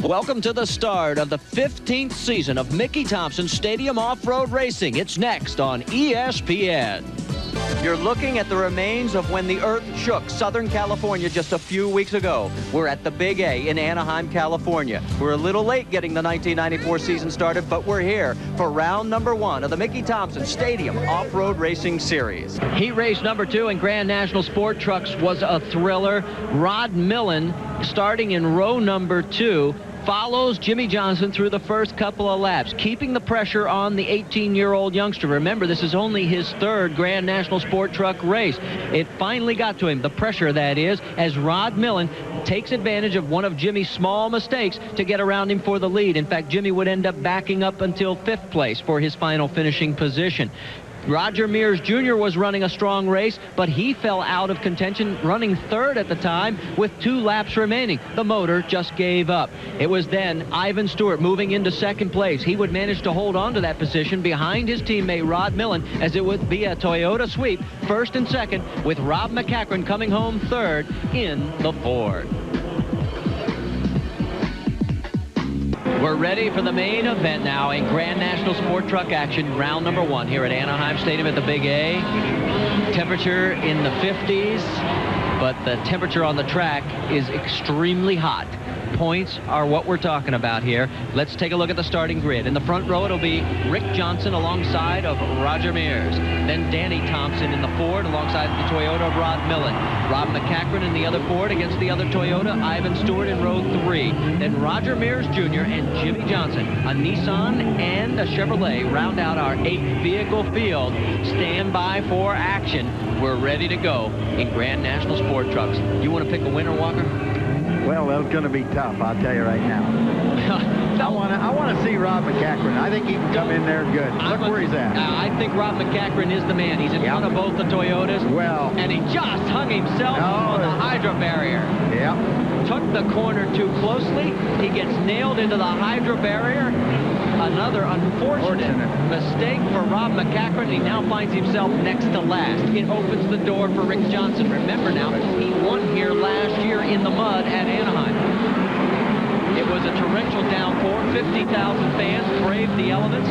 Welcome to the start of the 15th season of Mickey Thompson Stadium Off-Road Racing. It's next on ESPN. You're looking at the remains of when the earth shook Southern California just a few weeks ago. We're at the Big A in Anaheim, California. We're a little late getting the 1994 season started, but we're here for round number 1 of the Mickey Thompson Stadium Off-Road Racing Series. Heat race number 2 in Grand National Sport Trucks was a thriller. Rod Millen, starting in row number 2, follows Jimmy Johnson through the first couple of laps, keeping the pressure on the 18-year-old youngster. Remember, this is only his 3rd Grand National Sport Truck race. It finally got to him, the pressure that is, as Rod Millen takes advantage of one of Jimmy's small mistakes to get around him for the lead. In fact, Jimmy would end up backing up until 5th place for his final finishing position. Roger Mears Jr. was running a strong race, but he fell out of contention, running 3rd at the time with 2 laps remaining. The motor just gave up. It was then Ivan Stewart moving into 2nd place. He would manage to hold on to that position behind his teammate Rod Millen, as it would be a Toyota sweep, 1st and 2nd, with Rob McCachran coming home 3rd in the Ford. We're ready for the main event now in Grand National Sport Truck action, round number 1 here at Anaheim Stadium at the Big A. Temperature in the 50s, but the temperature on the track is extremely hot. Points are what we're talking about here. Let's take a look at the starting grid. In the front row, it'll be Rick Johnson alongside of Roger Mears. Then Danny Thompson in the Ford alongside the Toyota of Rod Millen. Rob McCachran in the other Ford against the other Toyota, Ivan Stewart in row 3. Then Roger Mears Jr. and Jimmy Johnson, a Nissan and a Chevrolet, round out our 8-vehicle field. Stand by for action. We're ready to go in Grand National Sport Trucks. You want to pick a winner, Walker? Well, that's going to be tough, I'll tell you right now. I want to see Rob McCachran. I think he can come in there good. Look where he's at. I think Rob McCachran is the man. He's in front of both the Toyotas. Well. And he just hung himself on the hydro barrier. Yep. Took the corner too closely. He gets nailed into the hydro barrier. Another unfortunate mistake for Rob McCachran. He now finds himself next to last. It opens the door for Rick Johnson. Remember now, he won here last year in the mud at Anaheim. It was a torrential downpour. 50,000 fans braved the elements,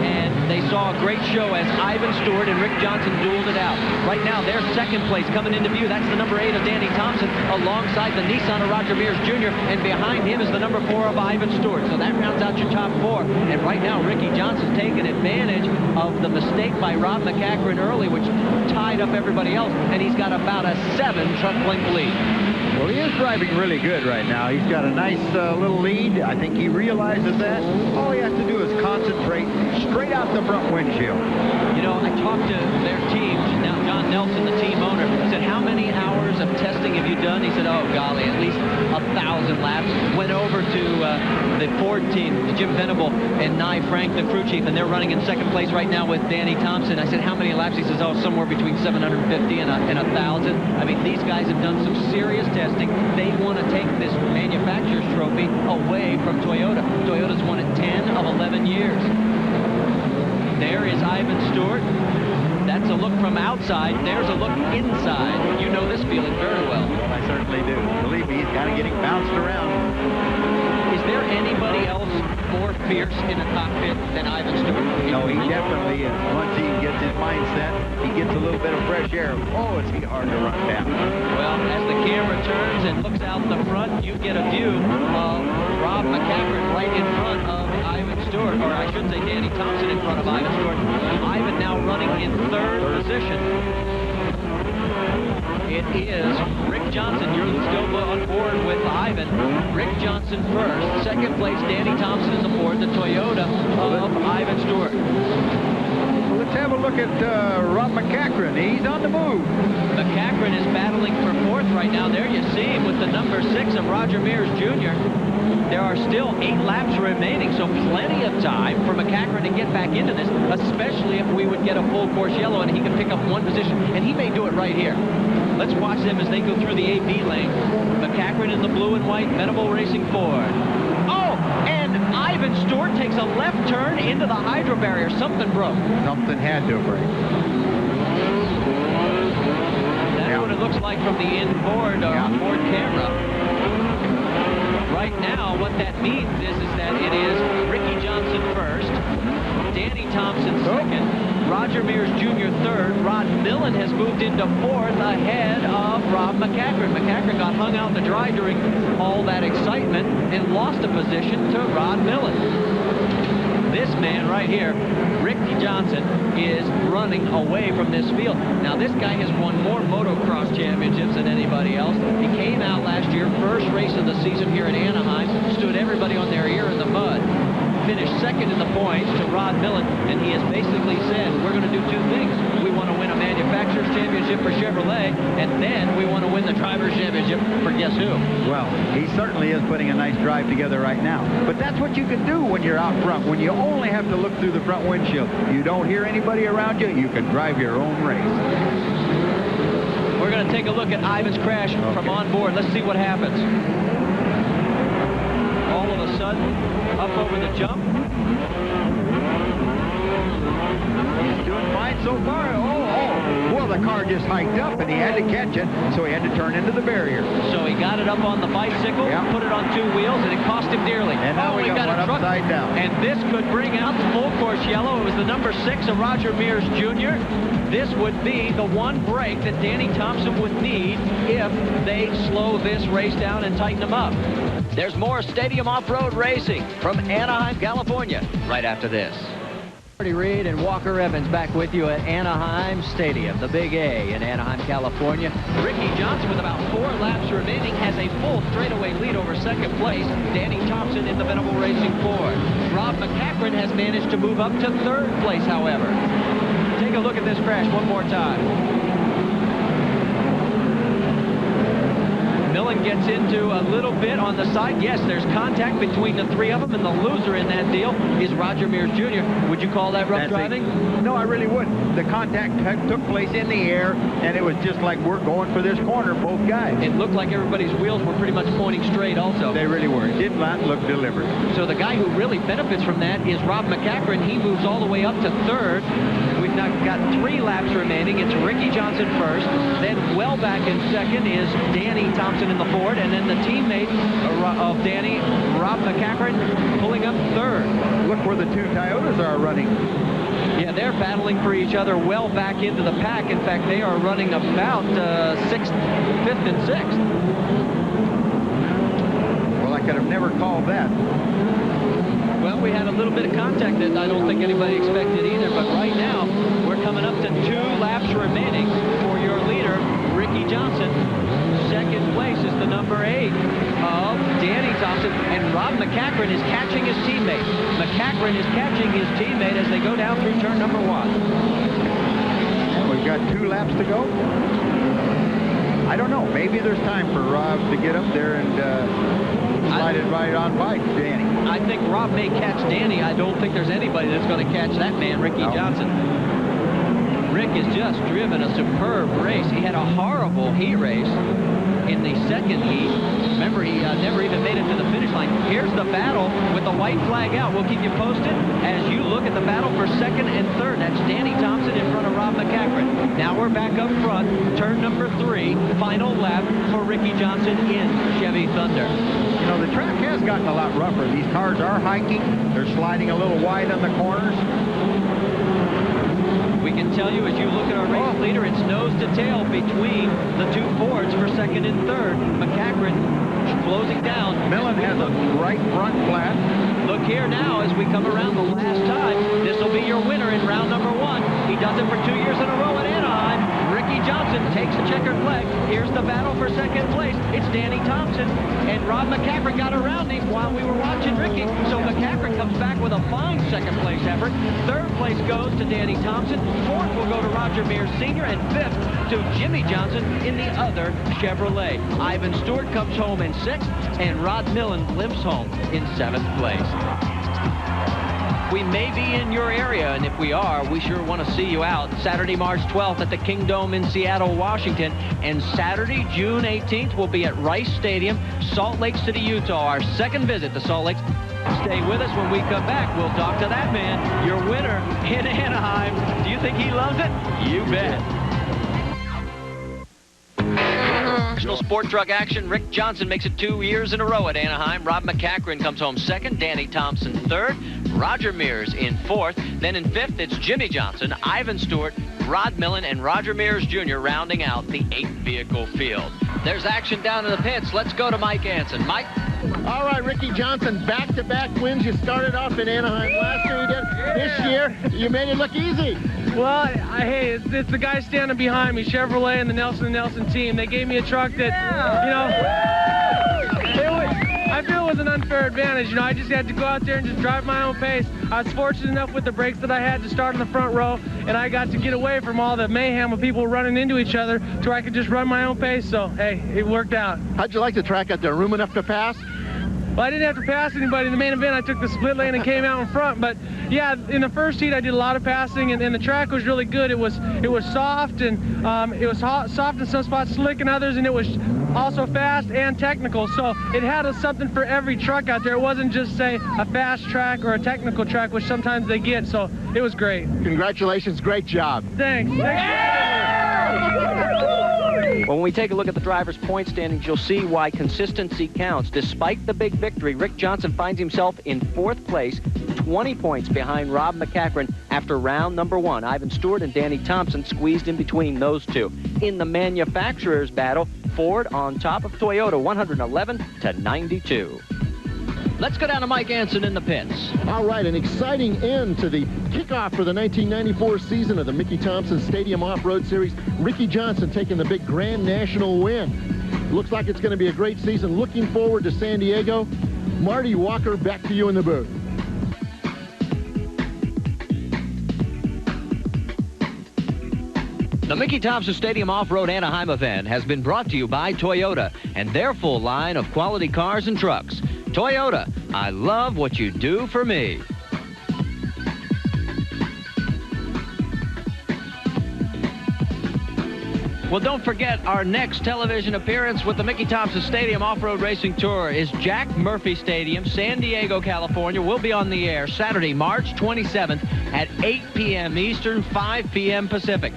and they saw a great show as Ivan Stewart and Rick Johnson dueled it out. Right now, they're 2nd place coming into view. That's the number 8 of Danny Thompson alongside the Nissan of Roger Mears Jr., and behind him is the number 4 of Ivan Stewart. So that rounds out your top 4. And right now, Ricky Johnson's taking advantage of the mistake by Rob McCachran early, which tied up everybody else, and he's got about a 7 truck length lead. Well, he is driving really good right now. He's got a nice little lead. I think he realizes that. All he has to do is concentrate straight out the front windshield. You know, I talked to their team. Now, John Nelson, the team owner, said, how many hours of testing have you done? He said, oh, golly, at least 1,000 laps. Went over to the Ford team, Jim Venable and Nye Frank, the crew chief, and they're running in 2nd place right now with Danny Thompson. I said, how many laps? He says, oh, somewhere between 750 and 1,000. I mean, these guys have done some serious testing. They want to take this manufacturer's trophy away from Toyota. Toyota's won it 10 of 11 years. There is Ivan Stewart. That's a look from outside. There's a look inside. You know this feeling very well. Well, I certainly do. Believe me, he's kind of getting bounced around. Is there anybody else more fierce in a cockpit than Ivan Stewart? No, he definitely is. Once he gets his mindset, he gets a little bit of fresh air. Oh, is he hard to run past. Well, as the camera turns and looks out the front, you get a view of Rob McCachran right in front of Ivan Stewart, or I should say Danny Thompson in front of Ivan Stewart. Ivan now running in 3rd position. It is Rick Johnson. You're still on board with Ivan. Rick Johnson 1st. 2nd place, Danny Thompson is aboard the Toyota of Ivan Stewart. Well, let's have a look at Rob McCachran. He's on the move. McCachran is battling for 4th right now. There you see him with the number 6 of Roger Mears Jr. There are still 8 laps remaining, so plenty of time for McCachran to get back into this, especially if we would get a full course yellow and he can pick up 1 position, and he may do it right here. Let's watch them as they go through the AB lane. McCachran in the blue and white Venable Racing Ford. Oh, and Ivan Stewart takes a left turn into the hydro barrier. Something broke. Something had to break. That's what it looks like from the inboard Ford camera. Right now, what that means is that it is Ricky Johnson first, Danny Thompson second, Roger Mears Jr. third, Rod Millen has moved into fourth ahead of Rob McCackren. McCackren got hung out to dry during all that excitement and lost a position to Rod Millen. This man right here, Ricky Johnson, is running away from this field. Now, this guy has won more motocross championships than anybody else. He came out last year, first race of the season here at Anaheim, stood everybody on their ear in the mud, finished second in the points to Rod Millen, and he has basically said, we're going to do two things. We want to win a manufacturer's championship for Chevrolet, and then we want to win the driver's championship for guess who? Well, he certainly is putting a nice drive together right now. But that's what you can do when you're out front, when you only have to look through the front windshield. You don't hear anybody around you, you can drive your own race. We're going to take a look at Ivan's crash from on board. Let's see what happens. All of a sudden, up over the jump. He's doing fine so far. Well, the car just hiked up, and he had to catch it, so he had to turn into the barrier. So he got it up on the bicycle, put it on two wheels, and it cost him dearly. And now we got one upside down. And this could bring out the full course yellow. It was the number 6 of Roger Mears Jr. This would be the one break that Danny Thompson would need if they slow this race down and tighten them up. There's more Stadium Off-Road Racing from Anaheim, California, right after this. Marty Reed and Walker Evans back with you at Anaheim Stadium, the Big A in Anaheim, California. Ricky Johnson, with about 4 laps remaining, has a full straightaway lead over second place. Danny Thompson in the Venable Racing Ford. Rob McCackren has managed to move up to third place, however. Take a look at this crash one more time. Millen gets into a little bit on the side. Yes, there's contact between the three of them, and the loser in that deal is Roger Mears Jr. Would you call that rough driving? No, I really wouldn't. The contact took place in the air, and it was just like we're going for this corner, both guys. It looked like everybody's wheels were pretty much pointing straight also. They really were. It did not look deliberate. So the guy who really benefits from that is Rob McCackren. He moves all the way up to third. We've now got 3 laps remaining. It's Ricky Johnson first. Then well back in second is Danny Thompson in the Ford, and then the teammate of Danny, Rob McCackren, pulling up third. Look where the 2 Toyotas are running. Yeah, they're battling for each other well back into the pack. In fact, they are running about 5th and 6th. Well, I could have never called that. Well, we had a little bit of contact that I don't think anybody expected either, but right now we're coming up to 2 laps remaining for your leader, Ricky Johnson. Second place is the number 8 of Danny Thompson, and Rob McCackren is catching his teammate. McCackren is catching his teammate as they go down through turn number 1. And we've got 2 laps to go. I don't know. Maybe there's time for Rob to get up there and slide it right on by Danny. I think Rob may catch Danny. I don't think there's anybody that's going to catch that man, Ricky Johnson. Rick has just driven a superb race. He had a horrible heat race in the second heat. Remember, he never even made it to the finish line. Here's the battle with the white flag out. We'll keep you posted as you look at the battle for second and third. That's Danny Thompson in front of Rob McCackren. Now we're back up front. Turn number 3, final lap for Ricky Johnson in Chevy Thunder. You know, the track has gotten a lot rougher. These cars are hiking. They're sliding a little wide on the corners. We can tell you as you look at our race leader, it's nose to tail between the 2 Fords for second and third. McCackren closing down. Millen has a right front flat. Look here now as we come around the last time. This will be your winner in round number 1. He does it for 2 years in a row at Anaheim. Ricky Johnson takes a checkered flag. Here's the battle for second place. It's Danny Thompson, and Rob McCackren got around him while we were watching Ricky. So McCackren comes back with a fine second place effort. Third place goes to Danny Thompson. Fourth will go to Roger Mears Sr., and 5th to Jimmy Johnson in the other Chevrolet. Ivan Stewart comes home in 6th, and Rod Millen limps home in 7th place. We may be in your area, and if we are, we sure want to see you out Saturday, March 12th at the Kingdome in Seattle, Washington, and Saturday, June 18th, we'll be at Rice Stadium, Salt Lake City, Utah, our second visit to Salt Lake. Stay with us. When we come back, we'll talk to that man, your winner in Anaheim. Do you think he loves it? You bet. National Sport Truck action. Rick Johnson makes it 2 years in a row at Anaheim. Rob McCachran comes home second. Danny Thompson third. Roger Mears in fourth. Then in fifth, it's Jimmy Johnson, Ivan Stewart, Rod Millen, and Roger Mears Jr. rounding out the 8-vehicle field. There's action down in the pits. Let's go to Mike Anson. Mike? All right, Ricky Johnson, back-to-back wins. You started off in Anaheim last year. You did this year. You made it look easy. Well, hey, it's the guy standing behind me, Chevrolet and the Nelson & Nelson team. They gave me a truck that, I feel it was an unfair advantage. I just had to go out there and just drive my own pace. I was fortunate enough with the brakes that I had to start in the front row, and I got to get away from all the mayhem of people running into each other to where I could just run my own pace. So, hey, it worked out. How'd you like the track out there? Room enough to pass? Well, I didn't have to pass anybody. In the main event, I took the split lane and came out in front. But yeah, in the first heat, I did a lot of passing, and the track was really good. It was soft, and it was soft in some spots, slick in others, and it was also fast and technical. So it had something for every truck out there. It wasn't just, say, a fast track or a technical track, which sometimes they get. So it was great. Congratulations. Great job. Thanks. When we take a look at the drivers' point standings, you'll see why consistency counts. Despite the big victory, Rick Johnson finds himself in 4th place, 20 points behind Rob McCachran after round number 1. Ivan Stewart and Danny Thompson squeezed in between those two. In the manufacturers' battle, Ford on top of Toyota, 111 to 92. Let's go down to Mike Anson in the pits. All right, an exciting end to the kickoff for the 1994 season of the Mickey Thompson Stadium Off-Road Series. Ricky Johnson taking the big Grand National win. Looks like it's going to be a great season. Looking forward to San Diego. Marty Walker, back to you in the booth. The Mickey Thompson Stadium Off-Road Anaheim event has been brought to you by Toyota and their full line of quality cars and trucks. Toyota, I love what you do for me. Well, don't forget, our next television appearance with the Mickey Thompson Stadium Off-Road Racing Tour is Jack Murphy Stadium, San Diego, California. We'll be on the air Saturday, March 27th at 8 p.m. Eastern, 5 p.m. Pacific.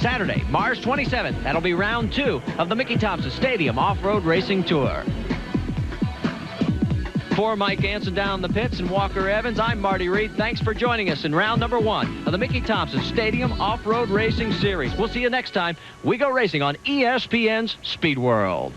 Saturday, March 27th. That'll be round 2 of the Mickey Thompson Stadium Off-Road Racing Tour. For Mike Anson down the pits and Walker Evans, I'm Marty Reed. Thanks for joining us in round number 1 of the Mickey Thompson Stadium Off-Road Racing Series. We'll see you next time. We go racing on ESPN's Speed World.